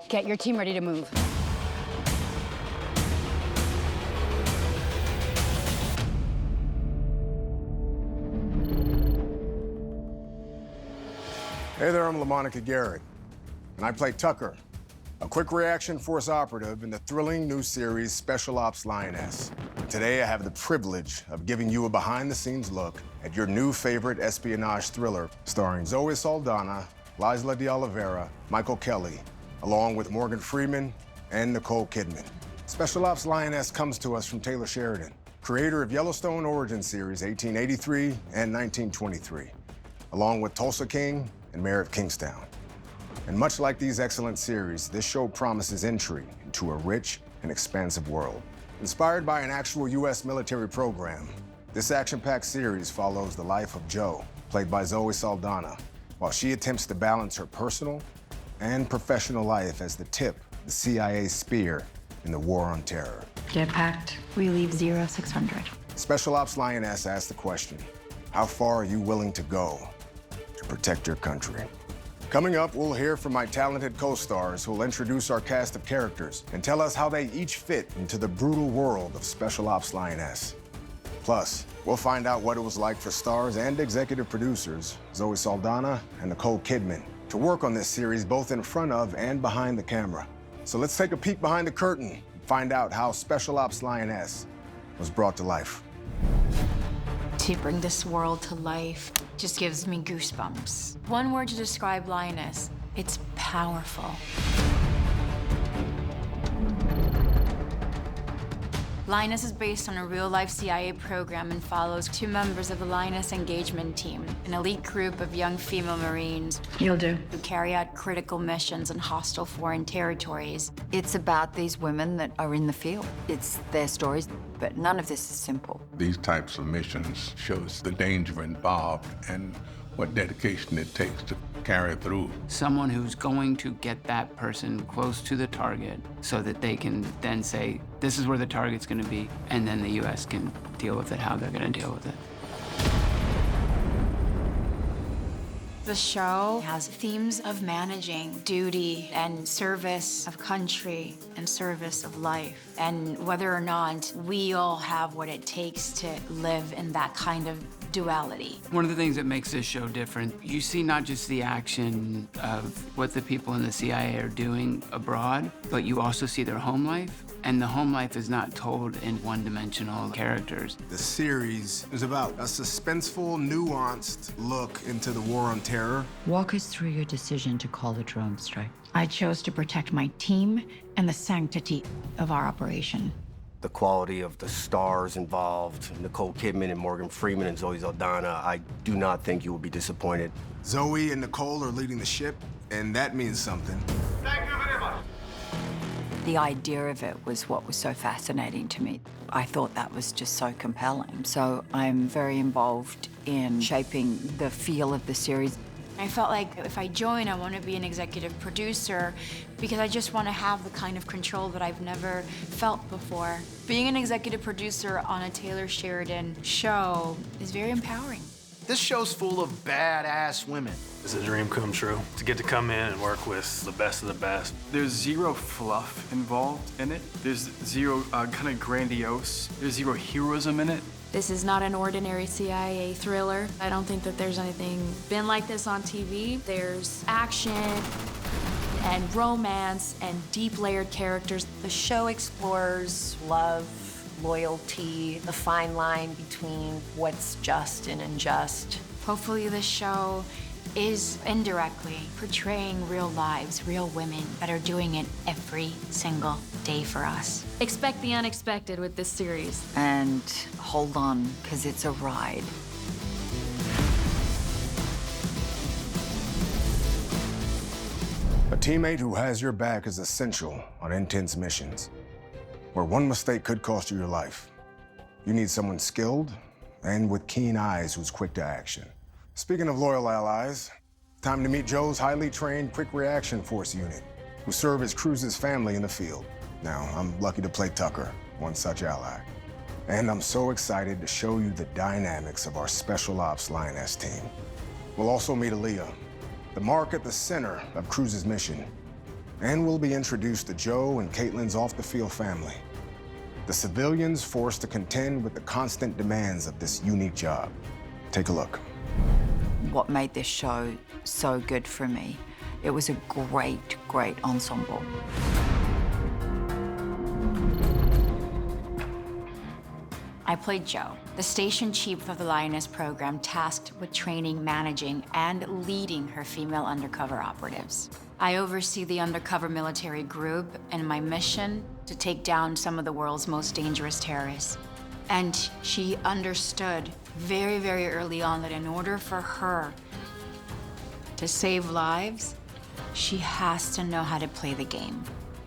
Get your team ready to move. Hey there, I'm LaMonica Garrett, and I play Tucker, a quick reaction force operative in the thrilling new series Special Ops Lioness. Today, I have the privilege of giving you a behind-the-scenes look at your new favorite espionage thriller starring Zoe Saldaña, Laysla De Oliveira, Michael Kelly, along with Morgan Freeman and Nicole Kidman. Special Ops Lioness comes to us from Taylor Sheridan, creator of Yellowstone Origin Series 1883 and 1923, along with Tulsa King and Mayor of Kingstown. And much like these excellent series, this show promises entry into a rich and expansive world. Inspired by an actual U.S. military program, this action-packed series follows the life of Joe, played by Zoe Saldaña, while she attempts to balance her personal and professional life as the tip of the CIA's spear in the war on terror. Get packed. We leave 0600. Special Ops Lioness asks the question, how far are you willing to go to protect your country? Coming up, we'll hear from my talented co-stars who will introduce our cast of characters and tell us how they each fit into the brutal world of Special Ops Lioness. Plus, we'll find out what it was like for stars and executive producers, Zoe Saldaña and Nicole Kidman, to work on this series both in front of and behind the camera. So let's take a peek behind the curtain and find out how Special Ops Lioness was brought to life. To bring this world to life just gives me goosebumps. One word to describe Lioness, it's powerful. Lioness is based on a real-life CIA program and follows two members of the Lioness engagement team, an elite group of young female Marines. You'll do. Who carry out critical missions in hostile foreign territories. It's about these women that are in the field. It's their stories, but none of this is simple. These types of missions shows the danger involved and what dedication it takes to carry through. Someone who's going to get that person close to the target so that they can then say, this is where the target's gonna be, and then the US can deal with it, how they're gonna deal with it. The show has themes of managing duty and service of country and service of life, and whether or not we all have what it takes to live in that kind of duality. One of the things that makes this show different, you see not just the action of what the people in the CIA are doing abroad, but you also see their home life. And the home life is not told in one-dimensional characters. The series is about a suspenseful, nuanced look into the war on terror. Walk us through your decision to call a drone strike. I chose to protect my team and the sanctity of our operation. The quality of the stars involved, Nicole Kidman and Morgan Freeman and Zoe Saldaña, I do not think you will be disappointed. Zoe and Nicole are leading the ship, and that means something. Thank you very much. The idea of it was what was so fascinating to me. I thought that was just so compelling. So I'm very involved in shaping the feel of the series. I felt like if I join, I want to be an executive producer because I just want to have the kind of control that I've never felt before. Being an executive producer on a Taylor Sheridan show is very empowering. This show's full of badass women. It's a dream come true to get to come in and work with the best of the best. There's zero fluff involved in it. There's zero kind of grandiose. There's zero heroism in it. This is not an ordinary CIA thriller. I don't think that there's anything been like this on TV. There's action and romance and deep layered characters. The show explores love, loyalty, the fine line between what's just and unjust. Hopefully this show is indirectly portraying real lives, real women that are doing it every single day for us. Expect the unexpected with this series. And hold on, because it's a ride. A teammate who has your back is essential on intense missions, where one mistake could cost you your life. You need someone skilled and with keen eyes who's quick to action. Speaking of loyal allies, time to meet Joe's highly trained Quick Reaction Force unit, who serve as Cruz's family in the field. Now, I'm lucky to play Tucker, one such ally. And I'm so excited to show you the dynamics of our Special Ops Lioness team. We'll also meet Aaliyah, the mark at the center of Cruz's mission. And we'll be introduced to Joe and Caitlin's off-the-field family. The civilians forced to contend with the constant demands of this unique job. Take a look. What made this show so good for me, it was a great, great ensemble. I played Joe, the station chief of the Lioness program tasked with training, managing, and leading her female undercover operatives. I oversee the undercover military group and my mission to take down some of the world's most dangerous terrorists. And she understood very, very early on that in order for her to save lives, she has to know how to play the game.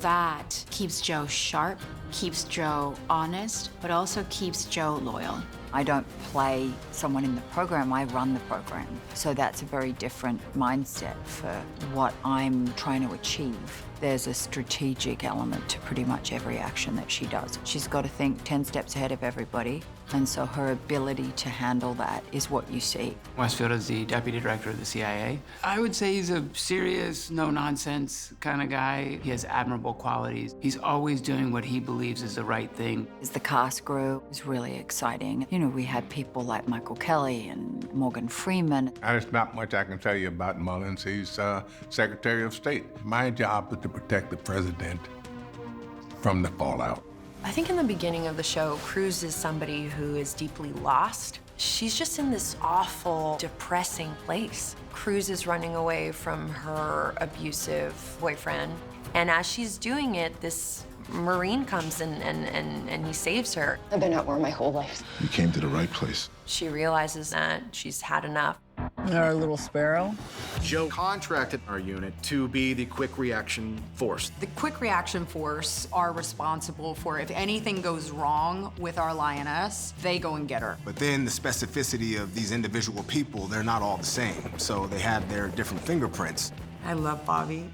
That keeps Joe sharp, keeps Joe honest, but also keeps Joe loyal. I don't play someone in the program, I run the program. So that's a very different mindset for what I'm trying to achieve. There's a strategic element to pretty much every action that she does. She's got to think 10 steps ahead of everybody, and so her ability to handle that is what you see. Westfield is the deputy director of the CIA. I would say he's a serious, no-nonsense kind of guy. He has admirable qualities. He's always doing what he believes is the right thing. As the cast grew, it was really exciting. You know, we had people like Michael Kelly and Morgan Freeman. There's not much I can tell you about Mullins. He's Secretary of State. My job is to protect the president from the fallout. I think in the beginning of the show, Cruz is somebody who is deeply lost. She's just in this awful, depressing place. Cruz is running away from her abusive boyfriend. And as she's doing it, this Marine comes and he saves her. I've been at war my whole life. You came to the right place. She realizes that she's had enough. Our little sparrow. Joe contracted our unit to be the quick reaction force. The quick reaction force are responsible for if anything goes wrong with our Lioness, they go and get her. But then the specificity of these individual people, they're not all the same. So they have their different fingerprints. I love Bobby.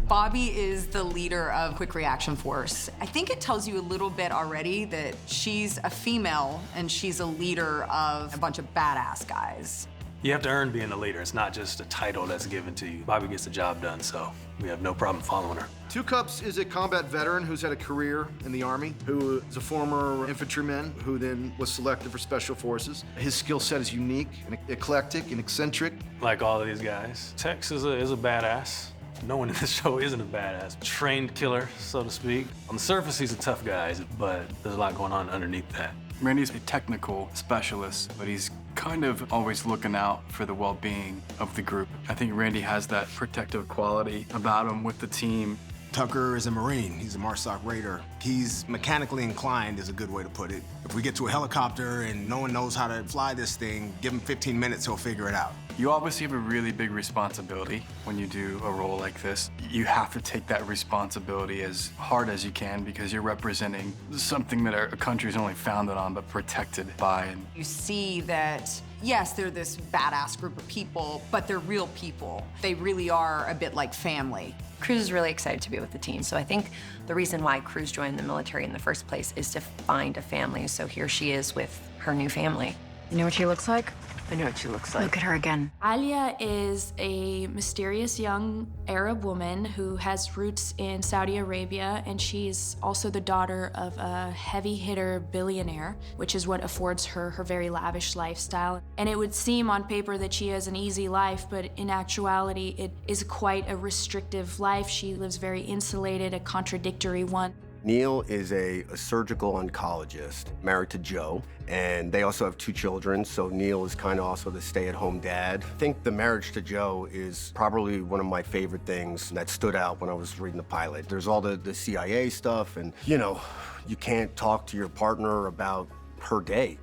Bobby is the leader of Quick Reaction Force. I think it tells you a little bit already that she's a female and she's a leader of a bunch of badass guys. You have to earn being a leader. It's not just a title that's given to you. Bobby gets the job done, so we have no problem following her. Two Cups is a combat veteran who's had a career in the Army, who is a former infantryman who then was selected for Special Forces. His skill set is unique and eclectic and eccentric. Like all of these guys. Tex is a badass. No one in this show isn't a badass. Trained killer, so to speak. On the surface, he's a tough guy, but there's a lot going on underneath that. Randy's a technical specialist, but he's kind of always looking out for the well-being of the group. I think Randy has that protective quality about him with the team. Tucker is a Marine. He's a MARSOC raider. He's mechanically inclined is a good way to put it. If we get to a helicopter and no one knows how to fly this thing, give him 15 minutes, he'll figure it out. You obviously have a really big responsibility when you do a role like this. You have to take that responsibility as hard as you can because you're representing something that our country is only founded on but protected by. You see that, yes, they're this badass group of people, but they're real people. They really are a bit like family. Cruz is really excited to be with the team. So I think the reason why Cruz joined the military in the first place is to find a family. So here she is with her new family. You know what she looks like? I know what she looks like. Look at her again. Alia is a mysterious young Arab woman who has roots in Saudi Arabia, and she's also the daughter of a heavy hitter billionaire, which is what affords her her very lavish lifestyle. And it would seem on paper that she has an easy life, but in actuality, it is quite a restrictive life. She lives very insulated, a contradictory one. Neal is a surgical oncologist, married to Joe, and they also have 2 children, so Neal is kind of also the stay-at-home dad. I think the marriage to Joe is probably one of my favorite things that stood out when I was reading the pilot. There's all the CIA stuff, and, you know, you can't talk to your partner about her day.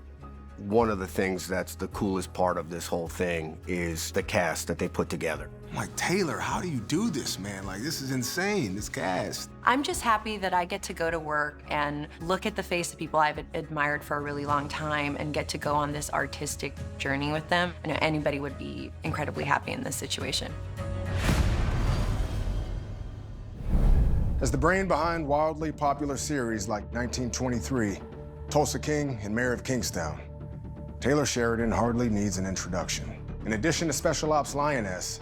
One of the things that's the coolest part of this whole thing is the cast that they put together. I'm like, Taylor, how do you do this, man? Like, this is insane, this cast. I'm just happy that I get to go to work and look at the face of people I've admired for a really long time and get to go on this artistic journey with them. I know anybody would be incredibly happy in this situation. As the brain behind wildly popular series like 1923, Tulsa King, and Mayor of Kingstown, Taylor Sheridan hardly needs an introduction. In addition to Special Ops Lioness,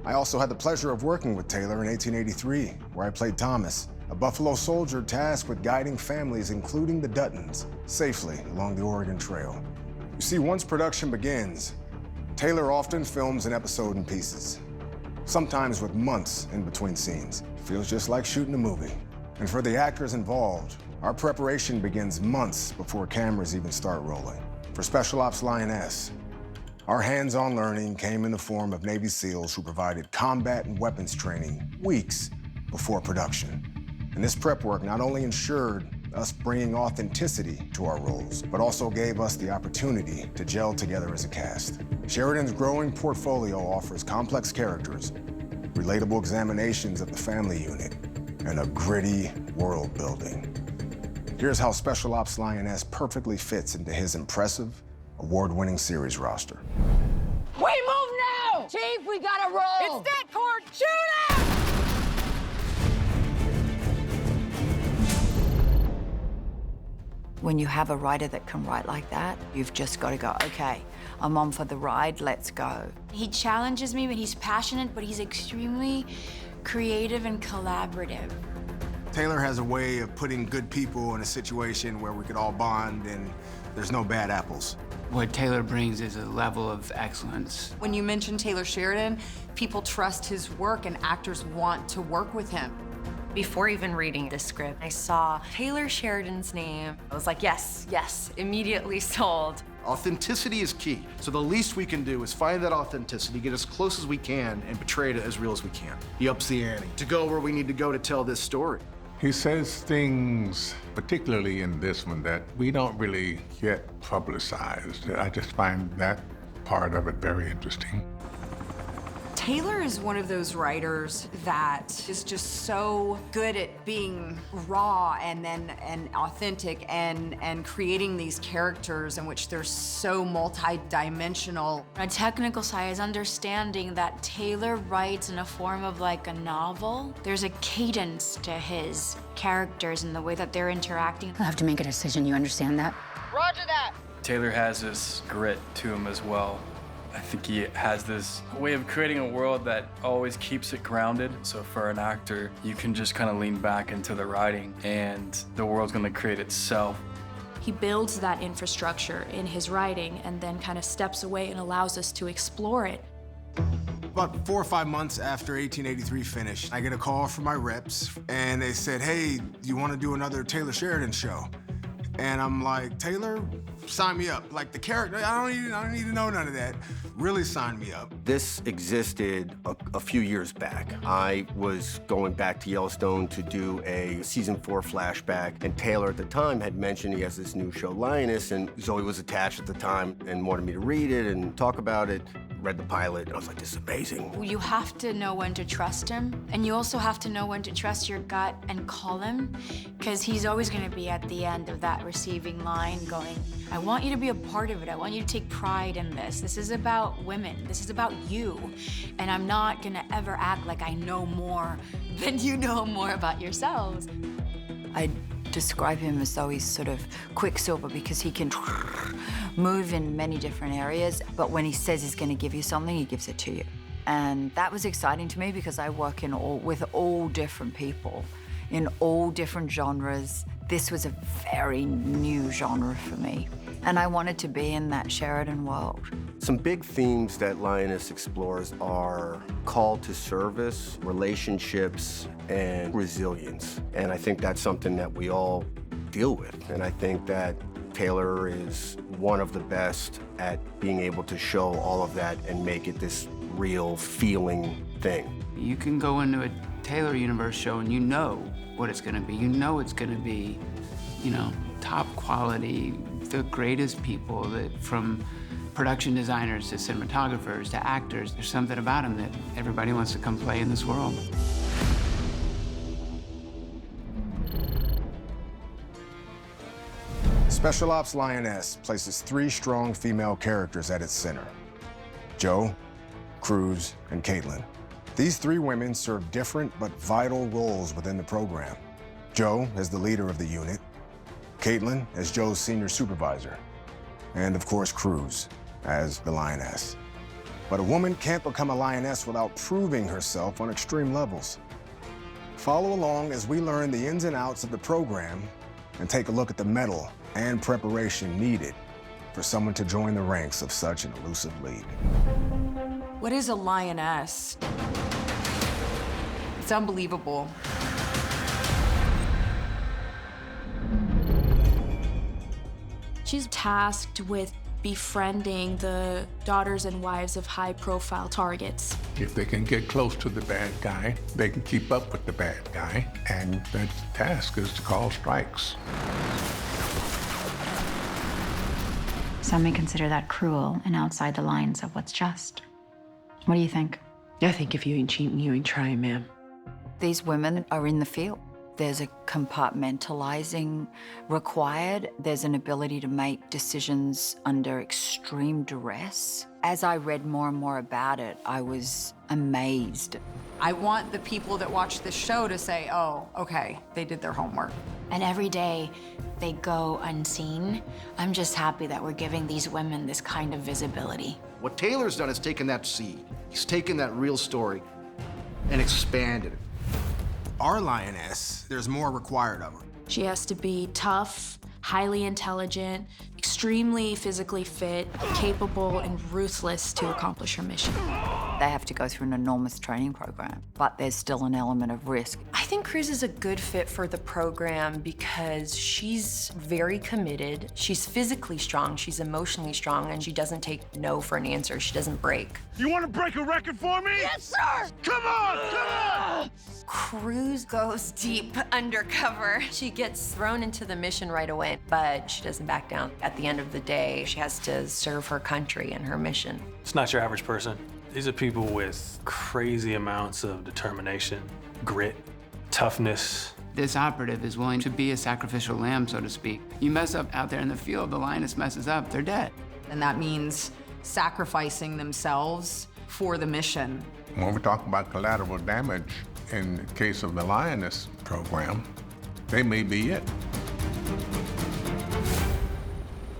I also had the pleasure of working with Taylor in 1883, where I played Thomas, a Buffalo soldier tasked with guiding families, including the Duttons, safely along the Oregon Trail. You see, once production begins, Taylor often films an episode in pieces, sometimes with months in between scenes. It feels just like shooting a movie. And for the actors involved, our preparation begins months before cameras even start rolling. For Special Ops Lioness, our hands-on learning came in the form of Navy SEALs who provided combat and weapons training weeks before production. And this prep work not only ensured us bringing authenticity to our roles, but also gave us the opportunity to gel together as a cast. Sheridan's growing portfolio offers complex characters, relatable examinations of the family unit, and a gritty world building. Here's how Special Ops Lioness perfectly fits into his impressive, award-winning series roster. We move now! Chief, we gotta roll! It's that court! Shoot it! When you have a writer that can write like that, you've just got to go, okay, I'm on for the ride, let's go. He challenges me, but he's passionate, but he's extremely creative and collaborative. Taylor has a way of putting good people in a situation where we could all bond and there's no bad apples. What Taylor brings is a level of excellence. When you mention Taylor Sheridan, people trust his work and actors want to work with him. Before even reading the script, I saw Taylor Sheridan's name. I was like, yes, yes, immediately sold. Authenticity is key. So the least we can do is find that authenticity, get as close as we can, and portray it as real as we can. He ups the ante to go where we need to go to tell this story. He says things, particularly in this one, that we don't really get publicized. I just find that part of it very interesting. Taylor is one of those writers that is just so good at being raw and authentic and creating these characters in which they're so multi-dimensional. On a technical side is understanding that Taylor writes in a form of like a novel. There's a cadence to his characters and the way that they're interacting. I'll have to make a decision, you understand that? Roger that! Taylor has this grit to him as well. I think he has this way of creating a world that always keeps it grounded. So for an actor, you can just kind of lean back into the writing and the world's gonna create itself. He builds that infrastructure in his writing and then kind of steps away and allows us to explore it. About 4 or 5 months after 1883 finished, I get a call from my reps and they said, hey, do you want to do another Taylor Sheridan show? And I'm like, Taylor, sign me up. Like the character, I don't need to know none of that. Really sign me up. This existed a few years back. I was going back to Yellowstone to do a season 4 flashback, and Taylor at the time had mentioned he has this new show, Lioness, and Zoe was attached at the time and wanted me to read it and talk about it. Read the pilot, and I was like, this is amazing. You have to know when to trust him, and you also have to know when to trust your gut and call him, because he's always gonna be at the end of that receiving line going, I want you to be a part of it. I want you to take pride in this. This is about women. This is about you. And I'm not gonna ever act like I know more than you know more about yourselves. I describe him as though he's sort of Quicksilver because he can move in many different areas, but when he says he's going to give you something, he gives it to you. And that was exciting to me because I work with all different people in all different genres. This was a very new genre for me, and I wanted to be in that Sheridan world. Some big themes that Lioness explores are call to service, relationships, and resilience. And I think that's something that we all deal with. And I think that Taylor is one of the best at being able to show all of that and make it this real feeling thing. You can go into a Taylor universe show and you know what it's gonna be. You know it's gonna be, top quality, the greatest people, that from production designers to cinematographers to actors. There's something about them that everybody wants to come play in this world. Special Ops Lioness places 3 strong female characters at its center: Joe, Cruz, and Caitlin. These 3 women serve different but vital roles within the program. Joe as the leader of the unit, Caitlin as Joe's senior supervisor, and of course Cruz as the Lioness. But a woman can't become a lioness without proving herself on extreme levels. Follow along as we learn the ins and outs of the program and take a look at the mettle and preparation needed for someone to join the ranks of such an elusive lead. What is a lioness? It's unbelievable. She's tasked with befriending the daughters and wives of high-profile targets. If they can get close to the bad guy, they can keep up with the bad guy, and their task is to call strikes. Some may consider that cruel and outside the lines of what's just. What do you think? I think if you ain't cheating, you ain't trying, ma'am. These women are in the field. There's a compartmentalizing required. There's an ability to make decisions under extreme duress. As I read more and more about it, I was amazed. I want the people that watch this show to say, oh, okay, they did their homework. And every day they go unseen. I'm just happy that we're giving these women this kind of visibility. What Taylor's done is taken that seed. He's taken that real story and expanded it. Our lioness, there's more required of her. She has to be tough, highly intelligent, extremely physically fit, capable, and ruthless to accomplish her mission. They have to go through an enormous training program, but there's still an element of risk. I think Cruz is a good fit for the program because she's very committed. She's physically strong, she's emotionally strong, and she doesn't take no for an answer. She doesn't break. You want to break a record for me? Yes, sir! Come on, come on! Cruz goes deep undercover. She gets thrown into the mission right away, but she doesn't back down. At the end of the day, she has to serve her country and her mission. It's not your average person. These are people with crazy amounts of determination, grit, toughness. This operative is willing to be a sacrificial lamb, so to speak. You mess up out there in the field, the lioness messes up, they're dead. And that means sacrificing themselves for the mission. When we talk about collateral damage, in the case of the Lioness program, they may be it.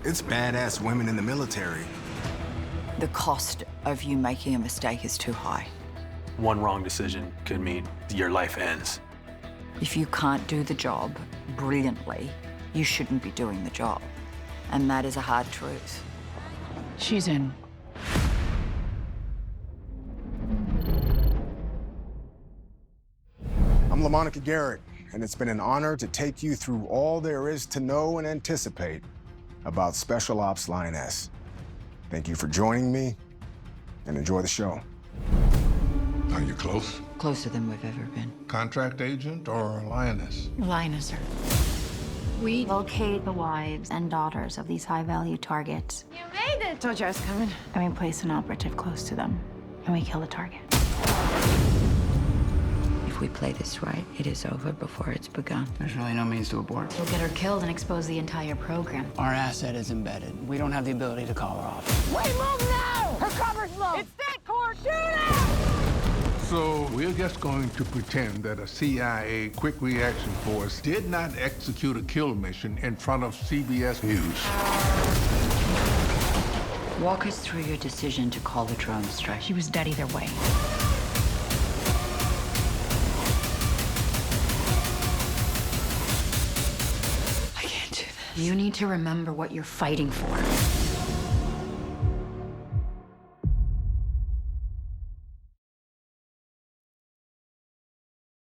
It's badass women in the military. The cost of you making a mistake is too high. One wrong decision could mean your life ends. If you can't do the job brilliantly, you shouldn't be doing the job. And that is a hard truth. She's in. I'm LaMonica Garrett, and it's been an honor to take you through all there is to know and anticipate about Special Ops Lioness. Thank you for joining me, and enjoy the show. Are you close? Closer than we've ever been. Contract agent or lioness? Lioness, sir. We locate the wives and daughters of these high-value targets. You made it! Told you I was coming. And we place an operative close to them, and we kill the target. If we play this right, it is over before it's begun. There's really no means to abort. We'll get her killed and expose the entire program. Our asset is embedded. We don't have the ability to call her off. We move now! Her cover's low! It's that cord! Shoot it! So we're just going to pretend that a CIA quick reaction force did not execute a kill mission in front of CBS News. Walk us through your decision to call the drone strike. She was dead either way. I can't do this. You need to remember what you're fighting for.